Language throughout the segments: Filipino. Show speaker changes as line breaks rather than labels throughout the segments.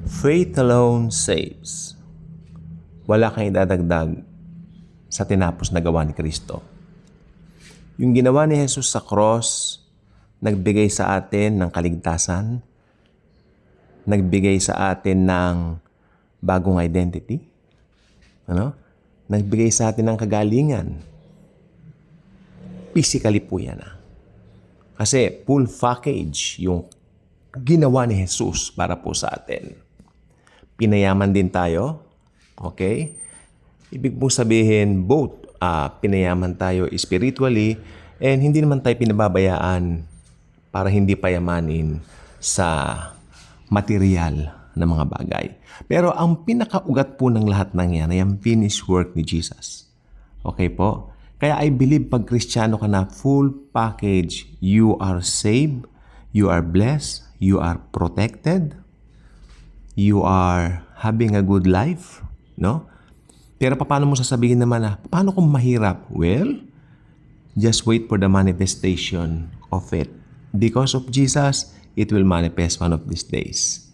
Faith alone saves. Wala kang idadagdag sa tinapos na gawa ni Kristo. Yung ginawa ni Jesus sa cross, nagbigay sa atin ng kaligtasan, nagbigay sa atin ng bagong identity, nagbigay sa atin ng kagalingan. Physically po yan. Kasi full package yung ginawa ni Jesus para po sa atin. Pinayaman din tayo. Okay? Ibig po sabihin, both pinayaman tayo spiritually and hindi naman tayo pinababayaan para hindi payamanin sa material na mga bagay. Pero ang pinakaugat po ng lahat ng yan ay ang finished work ni Jesus. Okay po? Kaya I believe pag Kristiyano ka na, full package, you are saved, you are blessed, you are protected, you are having a good life, no? Pero paano mo sasabihin naman paano kung mahirap? Well, just wait for the manifestation of it. Because of Jesus, it will manifest one of these days.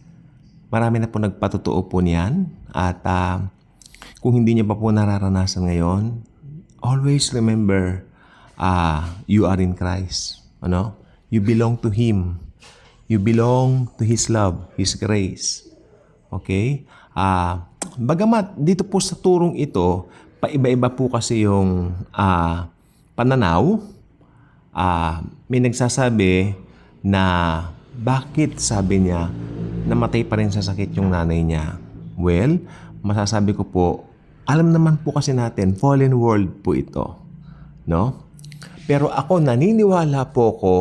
Marami na po nagpatotoo po niyan. At kung hindi niya pa po nararanasan ngayon, always remember, you are in Christ. You belong to Him. You belong to His love, His grace. Okay? Bagamat dito po sa turong ito, paiba-iba po kasi yung pananaw. May nagsasabi na bakit sabi niya namatay pa rin sa sakit yung nanay niya. Well, masasabi ko po, alam naman po kasi natin, fallen world po ito. No? Pero ako, naniniwala po ko,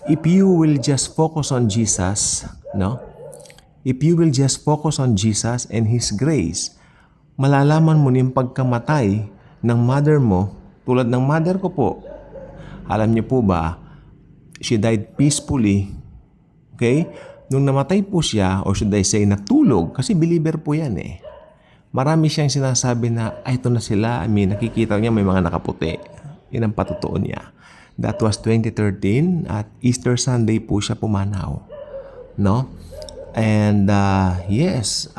if you will just focus on Jesus, no? If you will just focus on Jesus and His grace, malalaman mo yung pagkamatay ng mother mo, tulad ng mother ko po. Alam niyo po ba, she died peacefully. Okay? Nung namatay po siya, or should I say, natulog, kasi believer po yan eh. Marami siyang sinasabi na, ito na sila. Nakikita niya may mga nakaputi. Yan ang patutuon niya. That was 2013 at Easter Sunday po siya pumanaw. No? And yes,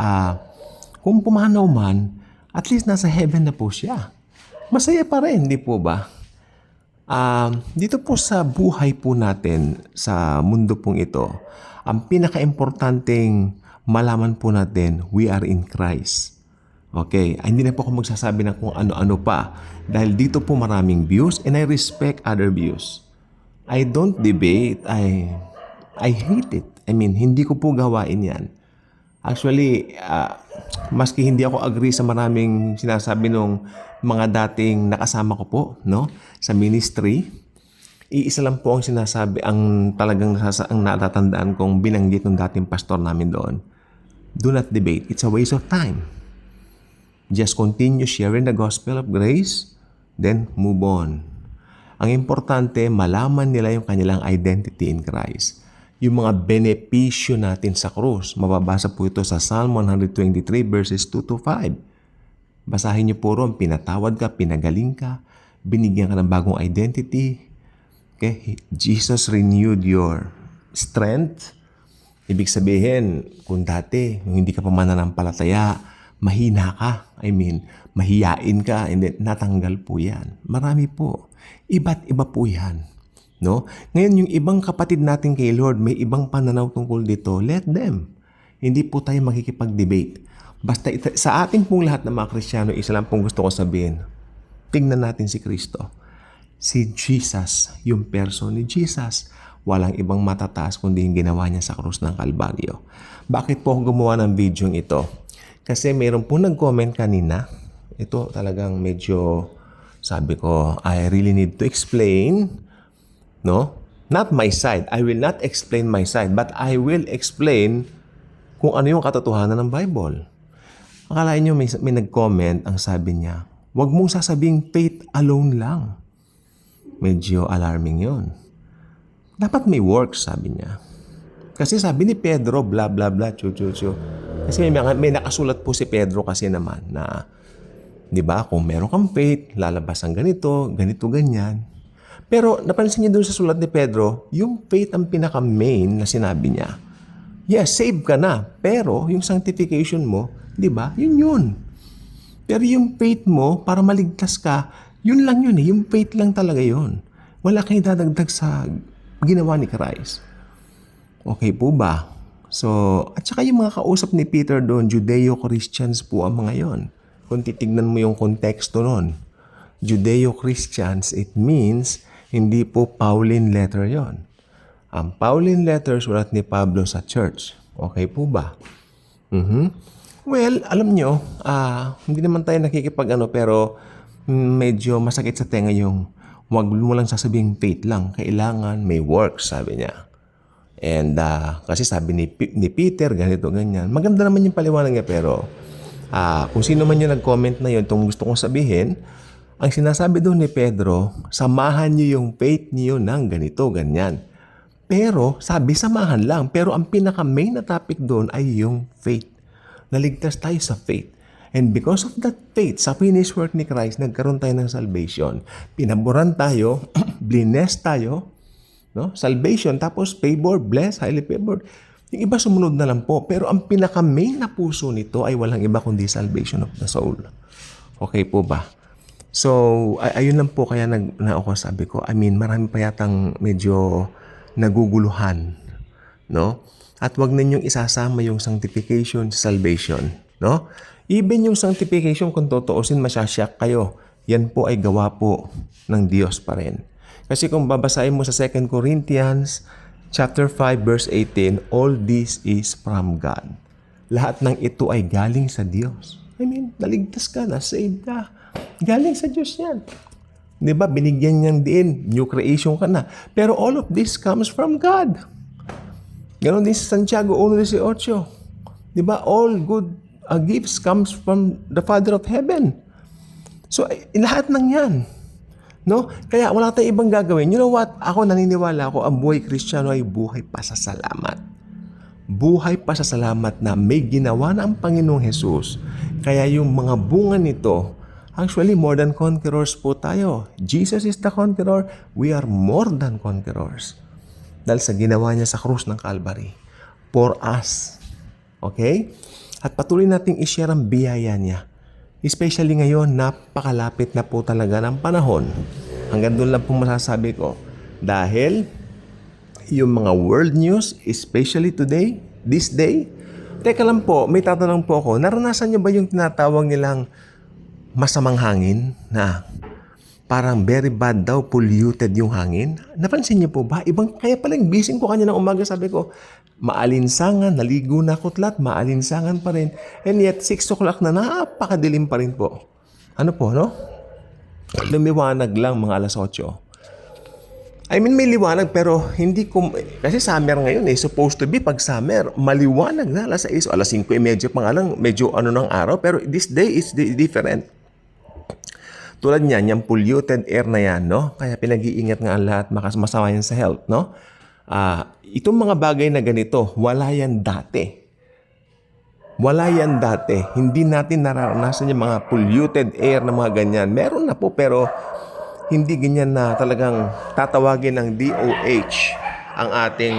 kung pumanaw man, at least nasa heaven na po siya. Masaya pa rin, di po ba? Dito po sa buhay po natin, sa mundo pong ito, ang pinaka-importanting malaman po natin, we are in Christ. Okay, hindi na po ako magsasabi ng kung ano-ano pa. Dahil dito po maraming views and I respect other views. I don't debate. I hate it. Hindi ko po gawain yan. Actually, maski hindi ako agree sa maraming sinasabi nung mga dating nakasama ko po, no, sa ministry, iisa lang po ang sinasabi, ang talagang ang natatandaan kong binanggit ng dating pastor namin doon. Do not debate. It's a waste of time. Just continue sharing the gospel of grace, then move on. Ang importante, malaman nila yung kanilang identity in Christ. Yung mga benepisyo natin sa krus. Mababasa po ito sa Psalm 123 verses 2 to 5. Basahin niyo po ron, pinatawad ka, pinagaling ka, binigyan ka ng bagong identity. Okay? Jesus renewed your strength. Ibig sabihin, kung dati, hindi ka pa mananampalataya, mahina ka, mahiyain ka, and then natanggal po yan. Marami po. Iba't iba po yan. No? Ngayon, yung ibang kapatid natin kay Lord, may ibang pananaw tungkol dito, let them. Hindi po tayo makikipag-debate. Basta sa ating pong lahat ng mga Kristiyano, isa lang pong gusto ko sabihin, tingnan natin si Kristo. Si Jesus, yung person ni Jesus, walang ibang matataas kundi yung ginawa niya sa krus ng Kalbaryo. Bakit po ako gumawa ng video ito? Kasi mayroon po nag-comment kanina. Ito talagang medyo, sabi ko, I really need to explain. No? Not my side. I will not explain my side. But I will explain kung ano yung katotohanan ng Bible. Akalain nyo may nag-comment, ang sabi niya, huwag mong sasabing faith alone lang. Medyo alarming yon. Dapat may works, sabi niya. Kasi sabi ni Pedro, blah, blah, blah, chu. Kasi may nakasulat po si Pedro kasi naman na, di ba, kung meron kang faith, lalabas ang ganito, ganyan. Pero napansin niyo doon sa sulat ni Pedro, yung faith ang pinaka-main na sinabi niya. Yes, save ka na. Pero yung sanctification mo, di ba? Yun. Pero yung faith mo, para maligtas ka, yun lang yun eh. Yung faith lang talaga yun. Wala kang dadagdag sa ginawa ni Christ. Okay po ba? So, at saka yung mga kausap ni Peter doon, Judeo-Christians po ang mga yon. Kung titignan mo yung konteksto nun, Judeo-Christians, it means hindi po Pauline letter yon. Ang Pauline letter sulat ni Pablo sa church. Okay po ba? Well, alam nyo, hindi naman tayo pero medyo masakit sa tenga yung wag mo lang sasabihin faith lang. Kailangan may works, sabi niya. And kasi sabi ni Peter, ganito, ganyan. Maganda naman yung paliwanag niya, pero kung sino man yung nag-comment na yun, itong gusto kong sabihin, ang sinasabi doon ni Pedro, samahan niyo yung faith niyo ng ganito, ganyan. Pero, sabi, samahan lang. Pero ang pinaka-main na topic doon ay yung faith. Naligtas tayo sa faith. And because of that faith, sa finished work ni Christ, nagkaroon tayo ng salvation. Pinaboran tayo, blessed tayo, no? Salvation, tapos favor, blessed, highly favored. Yung iba sumunod na lang po. Pero ang pinaka-main na puso nito ay walang iba kundi salvation of the soul. Okay po ba? So, ayun lang po kaya ako sabi ko. Marami pa yatang medyo naguguluhan, no? At wag ninyong isasama yung sanctification sa salvation, no? Even yung sanctification, kung totoosin, masyasyak kayo. Yan po ay gawa po ng Diyos pa rin. Kasi kung babasahin mo sa 2 Corinthians chapter 5 verse 18, all this is from God. Lahat ng ito ay galing sa Diyos. Naligtas ka na, saved ka. Galing sa Diyos yan. Diba? Binigyan niyang din. New creation ka na. Pero all of this comes from God. Ganon din sa Santiago 1:18. Diba? All good gifts comes from the Father of Heaven. So, lahat ng yan. No? Kaya wala tayong ibang gagawin. You know what? Ako naniniwala ako, ang buhay Kristiyano ay buhay pasasalamat. Buhay pasasalamat na may ginawa na ang Panginoong Jesus. Kaya yung mga bunga nito, actually, more than conquerors po tayo. Jesus is the conqueror. We are more than conquerors. Dahil sa ginawa niya sa krus ng Calvary. For us. Okay? At patuloy nating i-share ang biyaya niya. Especially ngayon, napakalapit na po talaga ng panahon. Hanggang doon lang po masasabi ko. Dahil yung mga world news, especially today, this day, teka lang po, may tatanong po ako, naranasan niyo ba yung tinatawag nilang masamang hangin na parang very bad daw, polluted yung hangin? Napansin niyo po ba? Kaya palang gising ko kanya ng umaga, sabi ko, maalinsangan, naligo na ako lahat, maalinsangan pa rin. And yet, 6 o'clock na, napakadilim pa rin po. Ano po, no? Lumiwanag lang mga alas 8. May liwanag pero hindi ko, kasi summer ngayon supposed to be pag summer, maliwanag na alas 6, alas 5:30 pa nga lang, medyo ng araw, pero this day is different. Tulad niyan, yung polluted air na yan, no? Kaya pinag-iingat nga ang lahat, masama yan sa health, no? Itong mga bagay na ganito, wala yan dati. Wala yan dati. Hindi natin nararanasan yung mga polluted air na mga ganyan. Meron na po, pero hindi ganyan na talagang tatawagin ng DOH ang ating,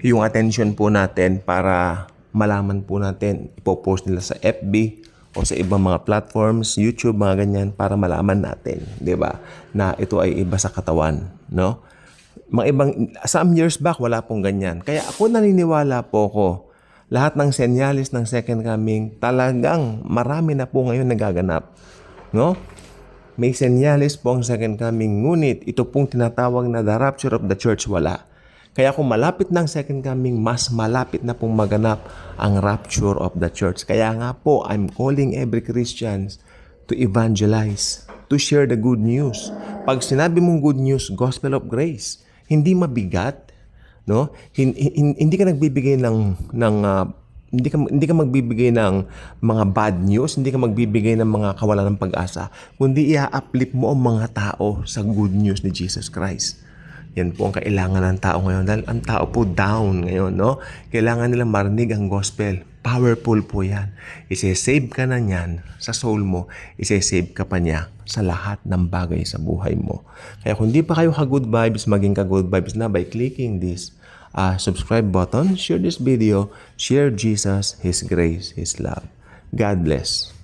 yung attention po natin para malaman po natin, ipopost nila sa FB o sa ibang mga platforms, YouTube, mga ganyan, para malaman natin, di ba, na ito ay iba sa katawan, no? Some years back, wala pong ganyan. Kaya ako naniniwala po ko, lahat ng senyalis ng second coming, talagang marami na po ngayon nagaganap, no? May senyalis po ang second coming, ngunit ito pong tinatawag na the rapture of the church, wala. Kaya kung malapit ng second coming, mas malapit na pong maganap ang rapture of the church. Kaya nga po, I'm calling every Christians to evangelize, to share the good news. Pag sinabi mong good news, gospel of grace, hindi mabigat, no? Hindi ka nagbibigay hindi ka magbibigay ng mga bad news, hindi ka magbibigay ng mga kawalan ng pag-asa, kundi i-uplift mo ang mga tao sa good news ni Jesus Christ. Yan po ang kailangan ng tao ngayon. Dahil ang tao po down ngayon, no? Kailangan nilang marinig ang gospel. Powerful po yan. Ise-save ka na niyan sa soul mo. Ise-save ka pa niya sa lahat ng bagay sa buhay mo. Kaya kung di pa kayo ka-good vibes, maging ka-good vibes na by clicking this subscribe button, share this video, share Jesus, His grace, His love. God bless.